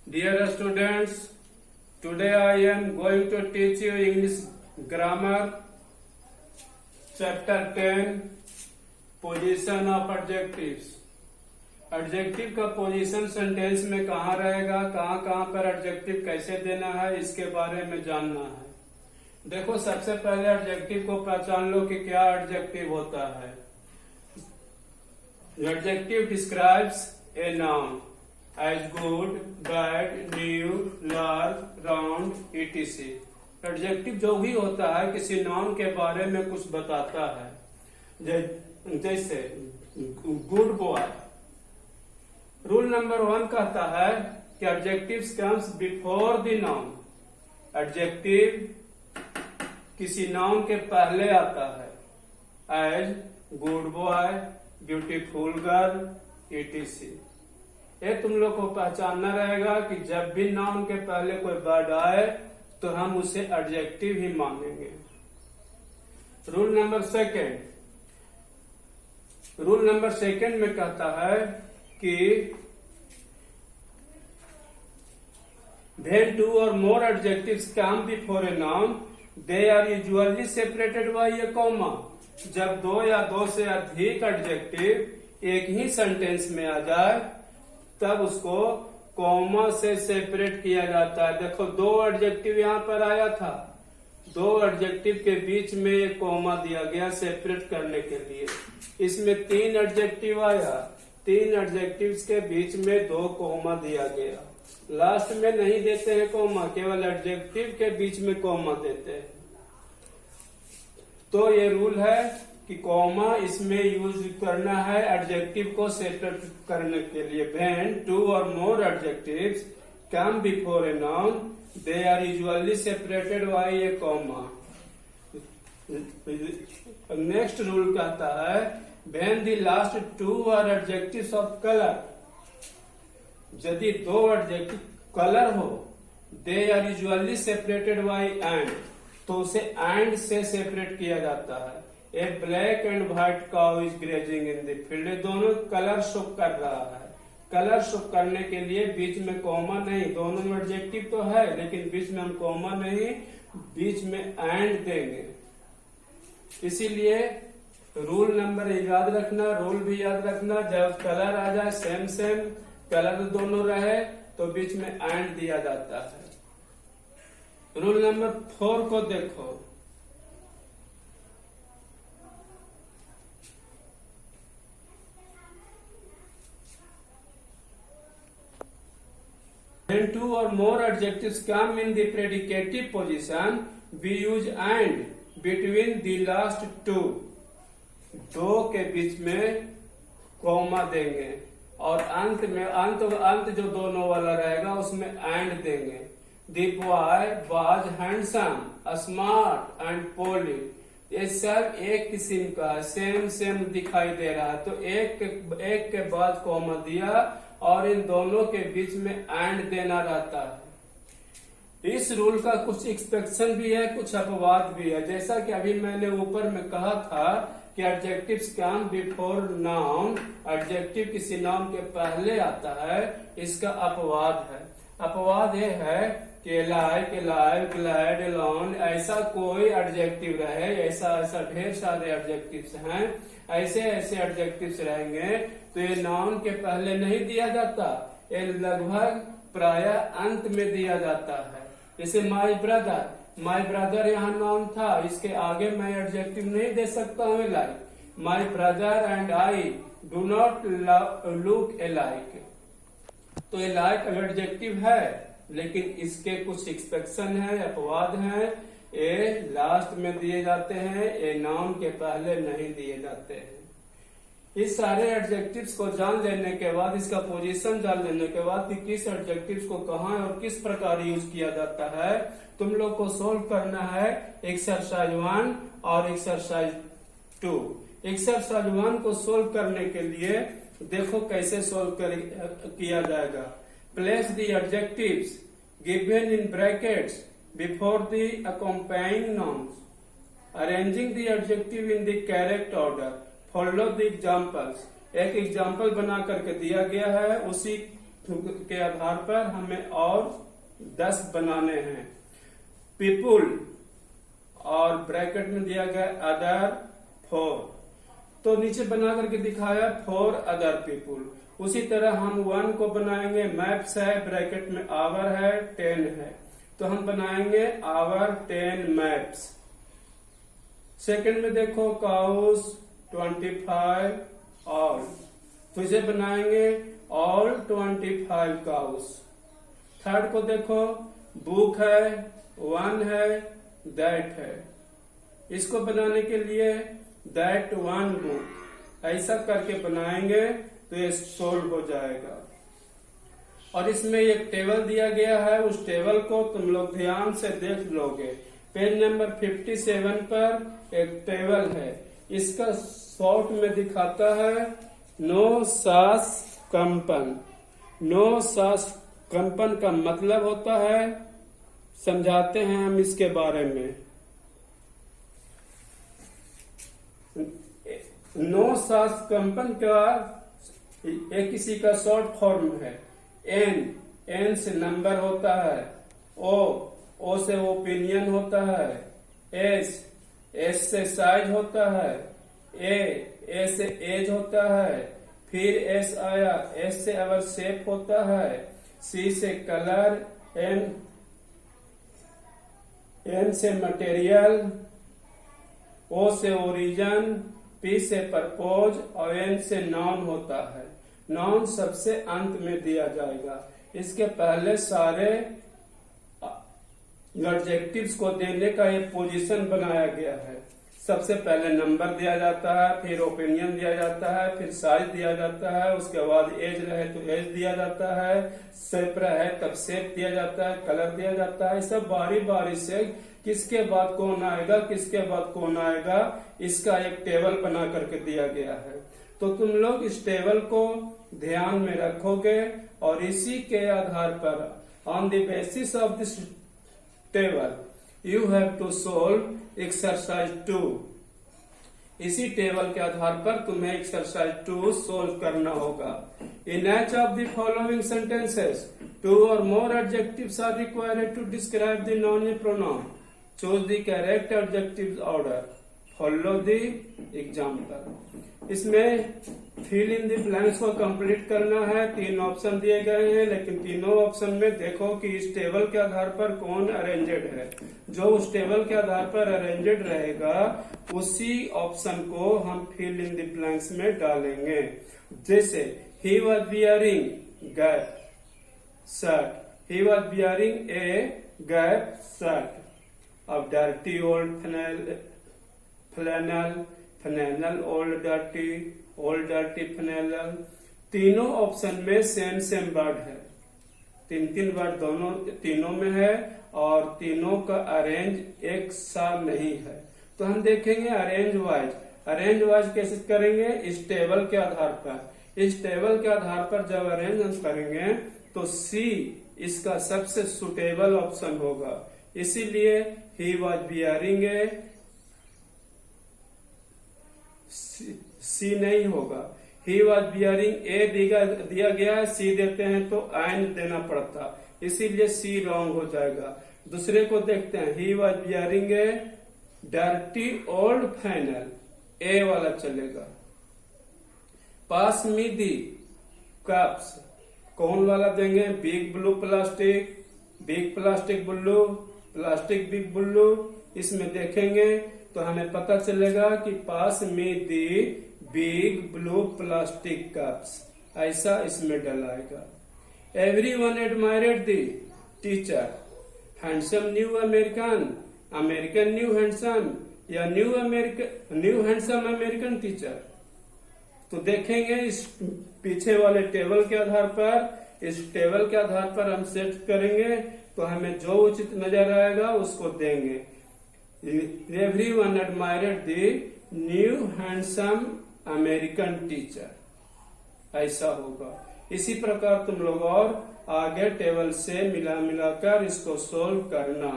Dear students, today I am going to teach you English grammar, chapter 10, position of adjectives. Adjective का position sentence में कहाँ रहेगा, कहाँ कहाँ पर एडजेक्टिव कैसे देना है, इसके बारे में जानना है। देखो, सबसे पहले एडजेक्टिव को पहचान लो कि क्या एडजेक्टिव होता है। Adjective describes a noun as good, bad, new, large, round, etc. Adjective जो भी होता है किसी नाउन के बारे में कुछ बताता है। जैसे गुड बॉय। रूल नंबर 1 कहता है कि adjective comes before the noun. Adjective किसी नाउन के पहले आता है। As, good boy, beautiful girl, etc. ये तुम लोग को पहचानना रहेगा कि जब भी नाउन के पहले कोई वर्ड आए तो हम उसे एडजेक्टिव ही मानेंगे। रूल नंबर सेकंड में कहता है कि when two or more adjectives come before a noun, they are usually separated by a comma. जब दो या दो से अधिक एडजेक्टिव एक ही सेंटेंस में आ जाए तब उसको कॉमा से सेपरेट किया जाता है। देखो, दो एडजेक्टिव यहाँ पर आया था, दो एडजेक्टिव के बीच में एक कॉमा दिया गया सेपरेट करने के लिए। इसमें 3 एडजेक्टिव आया, 3 एडजेक्टिव्स के बीच में 2 कॉमा दिया गया। लास्ट में नहीं देते हैं कॉमा, केवल एडजेक्टिव के बीच में कॉमा देते हैं। तो ये रूल है कि कॉमा इसमें यूज करना है एडजेक्टिव को सेपरेट करने के लिए। When 2 or more adjectives come before a noun, they are usually separated by a comma. Next rule कहता है when the last 2 are adjectives of color. यदि 2 एडजेक्टिव कलर हो, they are usually separated by and, तो उसे and से separate किया जाता है। A black and white cow is grazing in the field. दोनों कलर शो कर रहा है। कलर शो करने के लिए बीच में कॉमा नहीं, दोनों में एडजेक्टिव तो है लेकिन बीच में हम कॉमा नहीं, बीच में एंड देंगे। इसीलिए रूल नंबर याद रखना, रूल भी याद रखना, जब कलर आ जाए सेम कलर दोनों रहे तो बीच में एंड दिया जाता है। रूल नंबर 4 को देखो। When 2 or more adjectives come in the predicative position, we use and between the last 2. 2 के बीच में कॉमा देंगे और अंत में अंत जो दोनों वाला रहेगा उसमें एंड देंगे। The boy was handsome, smart and poly. ये सब एक किस्म का सेम दिखाई दे रहा है, तो एक के बाद कॉमा दिया और इन दोनों के बीच में एंड देना रहता है। इस रूल का कुछ एक्सपेक्शन भी है, कुछ अपवाद भी है। जैसा कि अभी मैंने ऊपर में कहा था कि adjectives come before noun, adjective किसी नाउन के पहले आता है, इसका अपवाद है। अपवाद ये है कि लाइक, अलाइव, ग्लैड, अलोन, ऐसा कोई एडजेक्टिव रहे, ऐसा ढेर सारे एडजेक्टिव्स हैं, ऐसे एडजेक्टिव्स रहेंगे तो ये नाउन के पहले नहीं दिया जाता, ये लगभग प्रायः अंत में दिया जाता है। जैसे माई ब्रदर यहाँ नाउन था, इसके आगे मैं एडजेक्टिव नहीं दे सकता हूँ like. My brother and I do not look alike, तो ये लाइक एडजेक्टिव है लेकिन इसके कुछ एक्सपेक्शन है, अपवाद हैं। ये लास्ट में दिए जाते हैं, ये नाउन के पहले नहीं दिए जाते हैं। इस सारे एडजेक्टिव्स को जान लेने के बाद, इसका पोजीशन जान लेने के बाद कि किस एडजेक्टिव्स को कहाँ और किस प्रकार यूज किया जाता है, तुम लोग को सोल्व करना है एक्सरसाइज 1 और एक्सरसाइज 2। एक्सरसाइज 1 को सोल्व करने के लिए देखो कैसे सोल्व किया जाएगा। Place the adjectives given in brackets before the accompanying nouns, arranging the adjective in the correct order. Follow the examples. एक एग्जाम्पल बना करके दिया गया है, उसी के आधार पर हमें और 10 बनाने हैं। पीपुल और ब्रैकेट में दिया गया अदर 4, तो नीचे बना करके दिखाया 4 अदर पीपुल। उसी तरह हम 1 को बनाएंगे, मैप्स है, ब्रैकेट में आवर है, 10 है, तो हम बनाएंगे आवर 10 मैप्स। सेकंड में देखो काउस 25 ऑल, तो इसे बनाएंगे ऑल 25 काउस। थर्ड को देखो बुक है, 1 है, दैट है, इसको बनाने के लिए दैट 1 बुक, ऐसा करके बनाएंगे तो ये सोल्व हो जाएगा। और इसमें एक टेबल दिया गया है, उस टेबल को तुम लोग ध्यान से देख लोगे। पेज नंबर 57 पर एक टेबल है, इसका शॉर्ट में दिखाता है नो सास कंपन। नो सास कंपन का मतलब होता है, समझाते हैं हम इसके बारे में। नो सास कंपन का एक किसी का शॉर्ट फॉर्म है। एन से नंबर होता है, ओ से ओपिनियन होता है, एस से साइज होता है, ए से एज होता है, फिर एस आया, एस से अवर शेप होता है, सी से कलर, एन से मटेरियल, ओ से ओरिजिन, पी से परपोज और एन से नाउन होता है। नाउन सबसे अंत में दिया जाएगा, इसके पहले सारे एडजेक्टिव्स को देने का एक पोजीशन बनाया गया है। सबसे पहले नंबर दिया जाता है, फिर ओपिनियन दिया जाता है, फिर साइज दिया जाता है, उसके बाद एज रहे तो एज दिया जाता है, शेप रहे तब शेप दिया जाता है, कलर दिया जाता है। सब बारी बारी से किसके बाद कौन आएगा, किसके बाद कौन आएगा, इसका एक टेबल बना करके दिया गया है। तो तुम लोग इस टेबल को ध्यान में रखोगे और इसी के आधार पर on the basis of this table you have to solve exercise 2। इसी टेबल के आधार पर तुम्हें एक्सरसाइज 2 सोल्व करना होगा। इन H of the following sentences 2 or more adjectives are required to describe the noun pronoun. Choose the correct adjectives order. Follow the example. इसमें fill in the blanks को complete करना है। 3 ऑप्शन दिए गए हैं, लेकिन तीनों ऑप्शन में देखो कि इस टेबल के आधार पर कौन अरेंजेड है। जो उस टेबल के आधार पर अरेंजेड रहेगा उसी ऑप्शन को हम फिल इन द ब्लैंक्स में डालेंगे। जैसे he was wearing Gap shirt, he was wearing a Gap shirt. अब dirty old flannel old dirty flannel, तीनों ऑप्शन में सेम वर्ड है। 3 वर्ड दोनों तीनों में है और तीनों का अरेंज एक सा नहीं है। तो हम देखेंगे अरेंज वाइज कैसे करेंगे, इस टेबल के आधार पर। इस टेबल के आधार पर जब अरेंज हम करेंगे तो सी इसका सबसे सुटेबल ऑप्शन होगा। इसीलिए ही वॉज वियरिंग ए, सी नहीं होगा। ही वॉज वियरिंग ए दिया गया है, सी देते हैं तो एन देना पड़ता, इसीलिए सी रॉन्ग हो जाएगा। दूसरे को देखते हैं, he was wearing a dirty old flannel, A वाला चलेगा। पास मी दी कप्स, कौन वाला देंगे, big blue plastic, big plastic blue, plastic big blue. इसमें देखेंगे तो हमें पता चलेगा कि pass me the big blue plastic cups, ऐसा इसमें डलाएगा। Everyone admired the teacher, handsome new American, American new handsome या न्यू हैंडसम अमेरिकन टीचर। तो देखेंगे इस पीछे वाले टेबल के आधार पर, इस टेबल के आधार पर हम सेट करेंगे तो हमें जो उचित नजर आएगा उसको देंगे। Everyone admired the new handsome American teacher, ऐसा होगा। इसी प्रकार तुम लोग और आगे टेबल से मिलाकर इसको सोल्व करना।